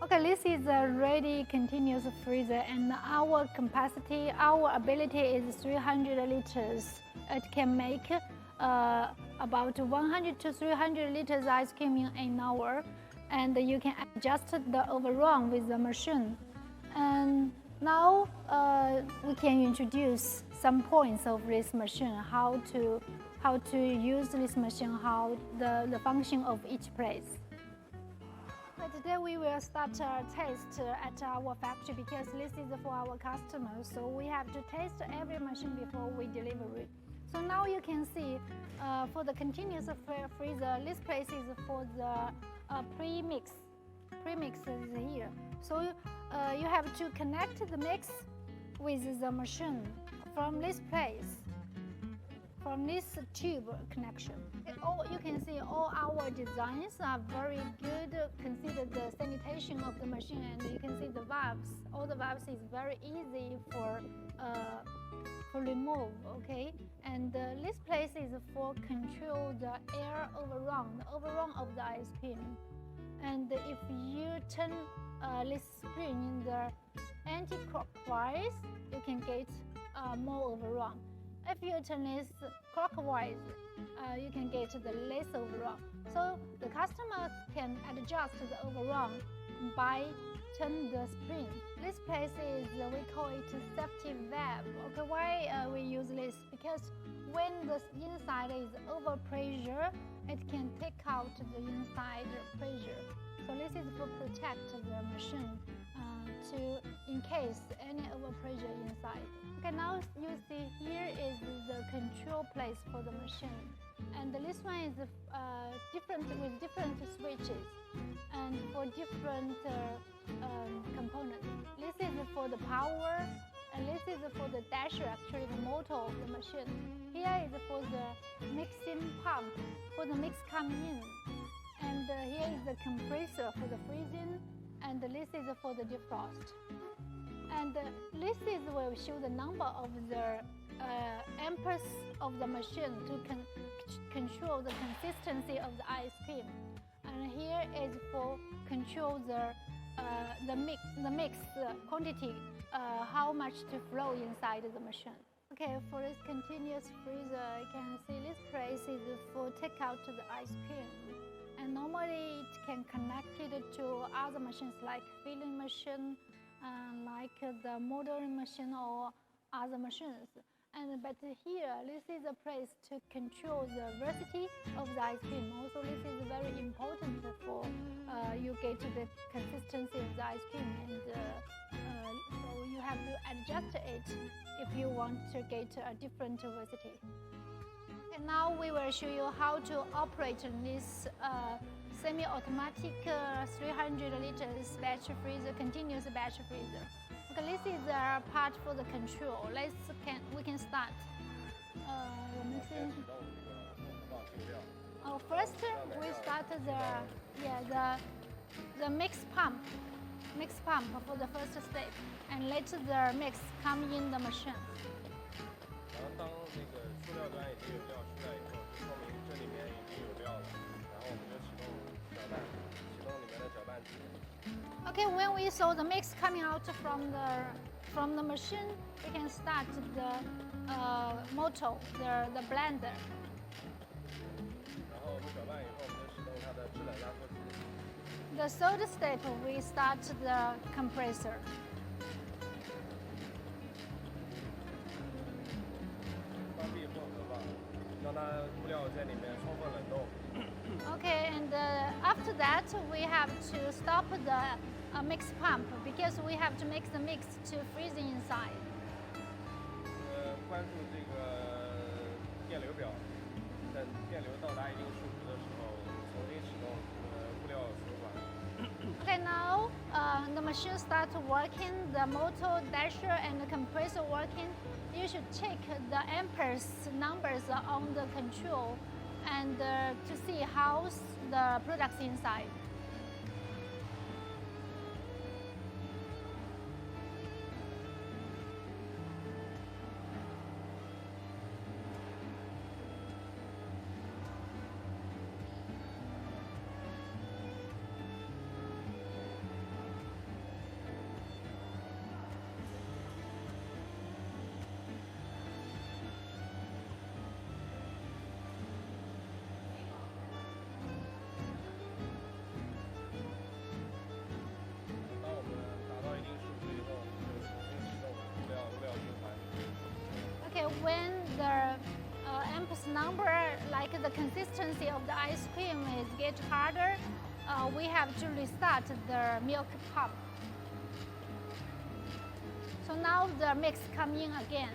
Okay, this is a ready continuous freezer, and our capacity, our ability is 300 liters. It can make about 100 to 300 liters ice cream in an hour, and you can adjust the overrun with the machine. And now we can introduce some points of this machine, how to use this machine, how the function of each place. Today we will start a test at our factory because this is for our customers. So we have to test every machine before we deliver it. So now you can see for the continuous freezer, this place is for the pre-mix. Pre-mix is here. So you have to connect the mix with the machine from this place. From this tube connection. You can see all our designs are very good. Consider the sanitation of the machine, and you can see the valves. All the valves is very easy for remove, okay? And this place is for control the air overrun, the overrun of the ice cream. And if you turn this spring in the anti-clockwise, you can get more overrun. If you turn this clockwise, you can get the less overrun. So the customers can adjust the overrun by turning the spring. This place is, we call it safety valve. Okay, why we use this? Because when the inside is over pressure, it can take out the inside pressure. So this is to protect the machine in case any overpressure inside. Okay, now you see here is the control place for the machine, and this one is different with different switches and for different components. This is for the power, and this is for the dasher, actually the motor of the machine. Here is for the mixing pump for the mix coming in, and here is the compressor for the freezing, and this is for the defrost. And this is will show the number of the amperes of the machine to control the consistency of the ice cream. And here is for control the mix quantity, how much to flow inside the machine. Okay, for this continuous freezer, you can see this place is for take out the ice cream. And normally it can connect it to other machines like filling machine, like the molding machine or other machines. But here, this is a place to control the velocity of the ice cream. Also, this is very important for you get the consistency of the ice cream, and so you have to adjust it if you want to get a different velocity. And now we will show you how to operate this semi-automatic 300 liters batch freezer, continuous batch freezer. Okay, this is the part for the control. We can start. First we start the mix pump for the first step, and let the mix come in the machine. 然后当那个塑料端已经有料出来以后，就说明这里面已经有料了。然后我们就启动搅拌，启动里面的搅拌机。Okay, when we saw the mix coming out from the machine, we can start the motor, the blender. 然后我们搅拌以后，我们就启动它的制冷压缩机。The third step, we start the compressor. 关闭混合棒，让它物料在里面充分冷冻。Okay, and after that, we have to stop the mix pump because we have to make the mix to freeze inside. 关注这个电流表，等电流到达一定数值的时候，重新启动物料循环。Okay, now the machine starts working, the motor, dasher, and the compressor working. You should check the amperes numbers on the control and to see how's the products inside. number, like the consistency of the ice cream is get harder, we have to restart the milk pump. So now the mix come in again.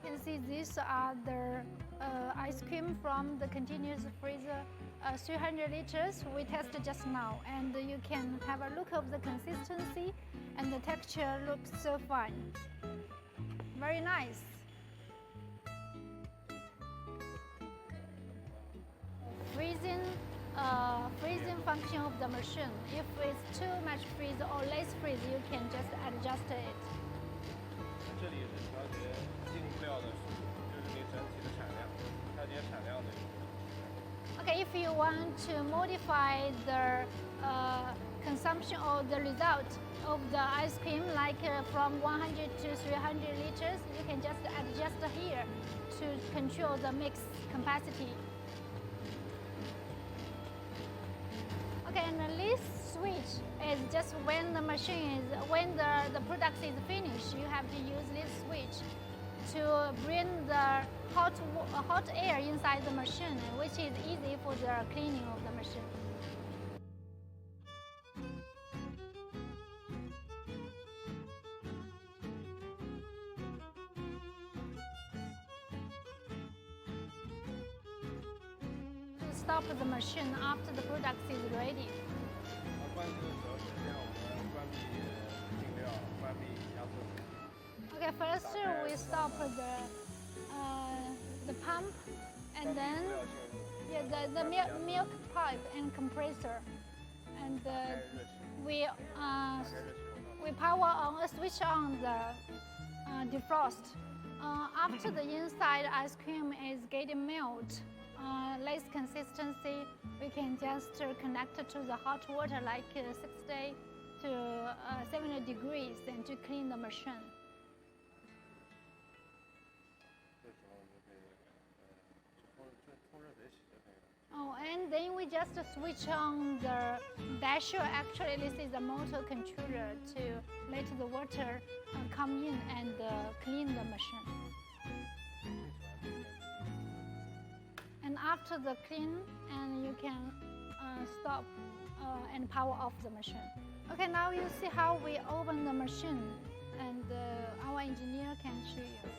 You can see these are the ice cream from the continuous freezer, 300 liters we tested just now, and you can have a look of the consistency, and the texture looks so fine. Very nice. Freezing function of the machine. If it's too much freeze or less freeze, you can just adjust it. 这里是调节进料的速度，就是你整体的产量，调节产量的一个。 Okay, if you want to modify the consumption or the result of the ice cream, like from 100 to 300 liters, you can just adjust here to control the mix capacity. Okay, and this switch is just when the machine is, when the product is finished, you have to use this switch to bring the hot air inside the machine, which is easy for the cleaning of the machine. To stop the machine after the product is ready. 关机的时候，首先我们关闭进料，关闭压缩机。 Okay, first we stop the pump, and then the milk pipe and compressor, and we power on, switch on the defrost. After the inside ice cream is getting melt, less consistency, we can just connect to the hot water like 60 to 70 degrees and to clean the machine. Oh, and then we just switch on the dasher. Actually, this is a motor controller to let the water come in and clean the machine. And after the clean, and you can stop and power off the machine. Okay, now you see how we open the machine, and our engineer can show you.